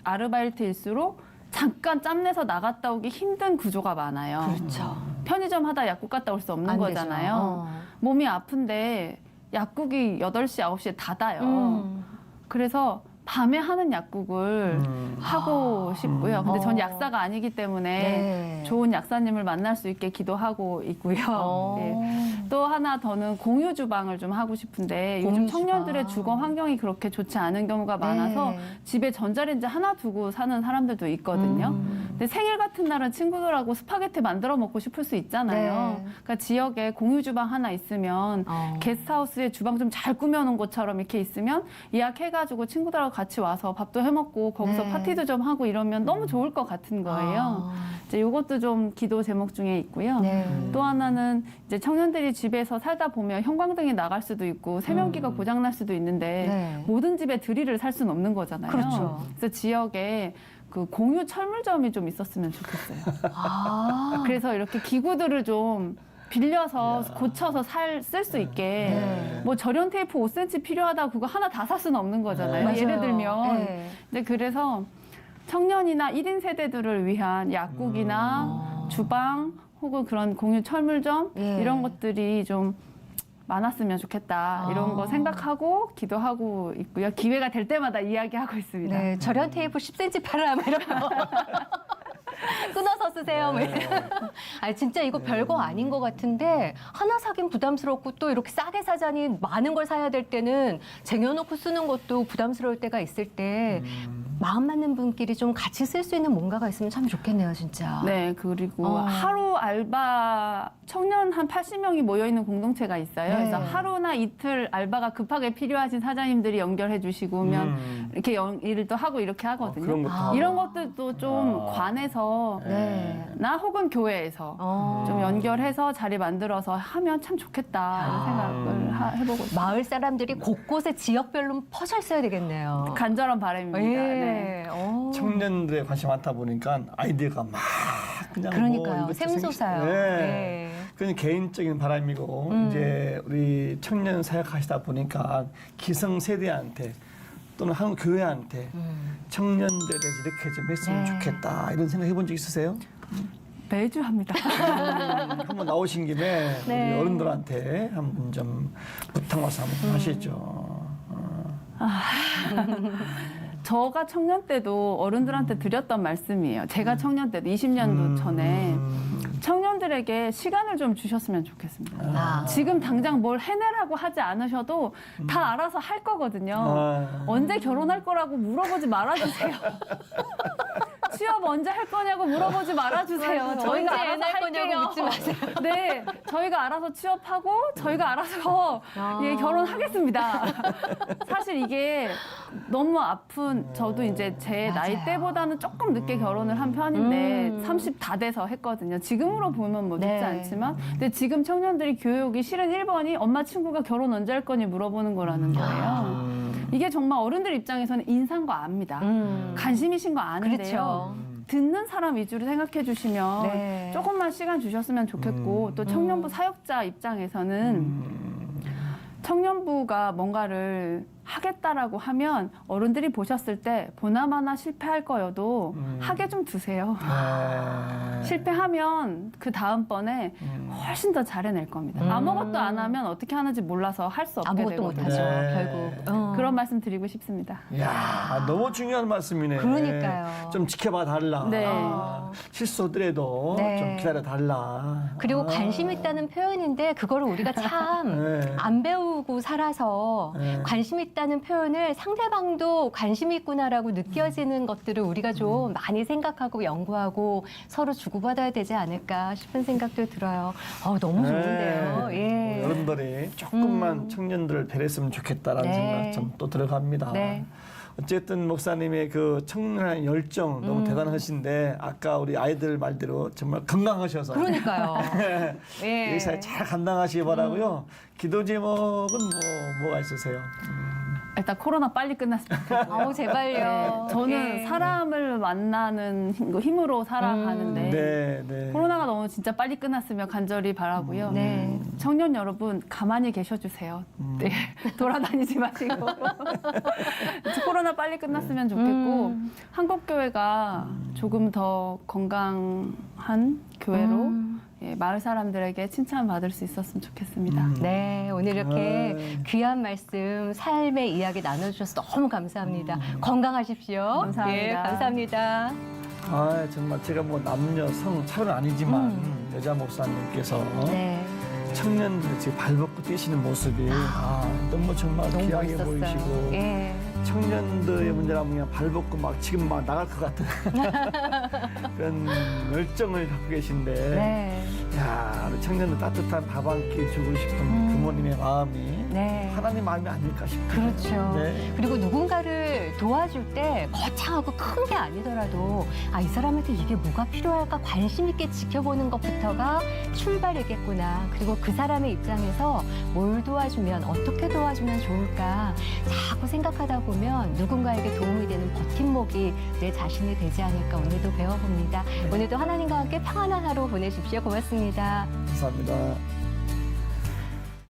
아르바이트일수록 잠깐 짬내서 나갔다 오기 힘든 구조가 많아요. 그렇죠. 편의점 하다 약국 갔다 올 수 없는 안 거잖아요. 되죠. 몸이 아픈데 약국이 8시, 9시에 닫아요. 그래서 밤에 하는 약국을 하고 싶고요. 근데 전 약사가 아니기 때문에 네. 좋은 약사님을 만날 수 있게 기도하고 있고요. 예. 또 하나 더는 공유 주방을 좀 하고 싶은데 요즘 공유 청년들의 주방. 주거 환경이 그렇게 좋지 않은 경우가 많아서 집에 전자레인지 하나 두고 사는 사람들도 있거든요. 근데 생일 같은 날은 친구들하고 스파게티 만들어 먹고 싶을 수 있잖아요. 네. 그러니까 지역에 공유 주방 하나 있으면 게스트하우스에 주방 좀 잘 꾸며놓은 곳처럼 이렇게 있으면 예약해가지고 친구들하고 같이 와서 밥도 해먹고 거기서 네. 파티도 좀 하고 이러면 너무 좋을 것 같은 거예요. 이제 이것도 좀 기도 제목 중에 있고요. 네. 또 하나는 이제 청년들이 집에서 살다 보면 형광등이 나갈 수도 있고 세면기가 고장 날 수도 있는데 네. 모든 집에 드릴을 살 수는 없는 거잖아요. 그렇죠. 그래서 지역에 그 공유 철물점이 좀 있었으면 좋겠어요. 그래서 이렇게 기구들을 좀 빌려서 고쳐서 쓸 수 있게 네. 뭐 절연 테이프 5cm 필요하다 그거 하나 다 살 수는 없는 거잖아요. 맞아요. 예를 들면 네. 근데 그래서 청년이나 1인 세대들을 위한 약국이나 주방 혹은 그런 공유 철물점 예. 이런 것들이 좀 많았으면 좋겠다 이런 거 생각하고 기도하고 있고요. 기회가 될 때마다 이야기하고 있습니다. 네, 절연 테이프 10cm 팔아 뭐 이런 거. 끊어서 쓰세요. 뭐 이런. 진짜 이거 별거 아닌 것 같은데 하나 사긴 부담스럽고 또 이렇게 싸게 사자니 많은 걸 사야 될 때는 쟁여놓고 쓰는 것도 부담스러울 때가 있을 때 마음 맞는 분끼리 좀 같이 쓸 수 있는 뭔가가 있으면 참 좋겠네요, 진짜. 네, 그리고 어. 하루 알바 청년 한 80명이 모여있는 공동체가 있어요. 네. 그래서 하루나 이틀 알바가 급하게 필요하신 사장님들이 연결해 주시고 오면 이렇게 일도 하고 이렇게 하거든요. 그런 것도 하고. 이런 것들도 좀 관에서 네. 나 혹은 교회에서 좀 연결해서 자리 만들어서 하면 참 좋겠다 이런 생각을 해보고 있습니다. 마을 사람들이 곳곳에 지역별로 퍼져 있어야 되겠네요. 간절한 바람입니다. 예. 네. 청년들의 관심이 많다 보니까 아이디어가 막 그냥 그러니까요. 뭐 이것저것 샘솟아요. 네. 네. 그건 개인적인 바람이고 이제 우리 청년 사역하시다 보니까 기성 세대한테 또는 한국 교회한테 청년들에 대해서 이렇게 좀 했으면 네. 좋겠다 이런 생각 해본 적 있으세요? 매주 합니다. 한번 나오신 김에 네. 우리 어른들한테 한번 좀 부탁 말씀 한번 하시죠. 저가 청년 때도 어른들한테 드렸던 말씀이에요. 제가 청년 때도 20년도 전에 청년들에게 시간을 좀 주셨으면 좋겠습니다. 아. 지금 당장 뭘 해내라고 하지 않으셔도 다 알아서 할 거거든요. 언제 결혼할 거라고 물어보지 말아주세요. 취업 언제 할 거냐고 물어보지 말아주세요. 언제 저희가 알아서 애 낳을 거냐고 할게요. 묻지 마세요. 네, 저희가 알아서 취업하고 저희가 알아서 예, 결혼하겠습니다. 사실 이게 너무 아픈 저도 이제 제 맞아요. 나이대보다는 조금 늦게 결혼을 한 편인데 30 다 돼서 했거든요. 지금으로 보면 뭐 늦지 네. 않지만 근데 지금 청년들이 교육이 실은 1번이 엄마 친구가 결혼 언제 할 거니 물어보는 거라는 거예요. 이게 정말 어른들 입장에서는 인상과 압니다. 관심이신 거 아는데요. 그렇죠. 듣는 사람 위주로 생각해 주시면 네. 조금만 시간 주셨으면 좋겠고 또 청년부 사역자 입장에서는 청년부가 뭔가를 하겠다라고 하면 어른들이 보셨을 때 보나마나 실패할 거여도 하게 좀 두세요. 네. 실패하면 그 다음번에 훨씬 더 잘해낼 겁니다. 아무것도 안 하면 어떻게 하는지 몰라서 할 수 없게 아무것도 되거든요. 못하죠, 네. 결국. 그런 말씀 드리고 싶습니다. 이야, 너무 중요한 말씀이네. 그러니까요. 좀 지켜봐 달라. 네. 실수하더라도 네. 좀 기다려 달라. 그리고 관심 있다는 표현인데 그거를 우리가 참 네. 안 배우고 살아서 네. 관심 있다는 표현을 상대방도 관심 있구나라고 느껴지는 것들을 우리가 좀 많이 생각하고 연구하고 서로 주고받아야 되지 않을까 싶은 생각도 들어요. 너무 좋은데요. 네. 예. 어른들이 조금만 청년들을 배려했으면 좋겠다라는 네. 생각 좀 또 들어갑니다. 네. 어쨌든 목사님의 그 청년의 열정 너무 대단하신데 아까 우리 아이들 말대로 정말 건강하셔서 그러니까요. 예. 이 사회 잘 감당하시기 바라고요. 기도 제목은 뭐가 있으세요? 일단 코로나 빨리 끝났으면 좋겠고요. 아우 제발요. 저는 예. 사람을 만나는 힘으로 살아가는데 네, 네. 코로나가 너무 진짜 빨리 끝났으면 간절히 바라고요. 네. 청년 여러분 가만히 계셔주세요. 네. 돌아다니지 마시고 코로나 빨리 끝났으면 좋겠고 한국교회가 조금 더 건강한 교회로 예, 마을 사람들에게 칭찬받을 수 있었으면 좋겠습니다. 네, 오늘 이렇게 아. 귀한 말씀, 삶의 이야기 나눠주셔서 너무 감사합니다. 건강하십시오. 감사합니다. 예, 감사합니다. 아 정말 제가 뭐 남녀 성 차별은 아니지만 여자 목사님께서 네, 청년들 지금 발벗고 뛰시는 모습이 너무 정말 너무 귀하게 멋있었어요. 보이시고 예. 청년들의 문제라면 그냥 발벗고 막 지금 막 나갈 것 같은 그런 열정을 갖고 계신데 네, 야 우리 청년들 따뜻한 밥 한 끼 주고 싶은 부모님의 마음이 네. 하나님 마음이 아닐까 싶어요. 그렇죠. 네. 그리고 누군가를 도와줄 때 거창하고 큰 게 아니더라도 이 사람한테 이게 뭐가 필요할까 관심 있게 지켜보는 것부터가 출발이겠구나. 그리고 그 사람의 입장에서 뭘 도와주면 어떻게 도와주면 좋을까 자꾸 생각하다 보면 누군가에게 도움이 되는 버팀목이 내 자신이 되지 않을까 오늘도 배워봅니다. 오늘도 하나님과 함께 평안한 하루 보내십시오. 고맙습니다. 감사합니다.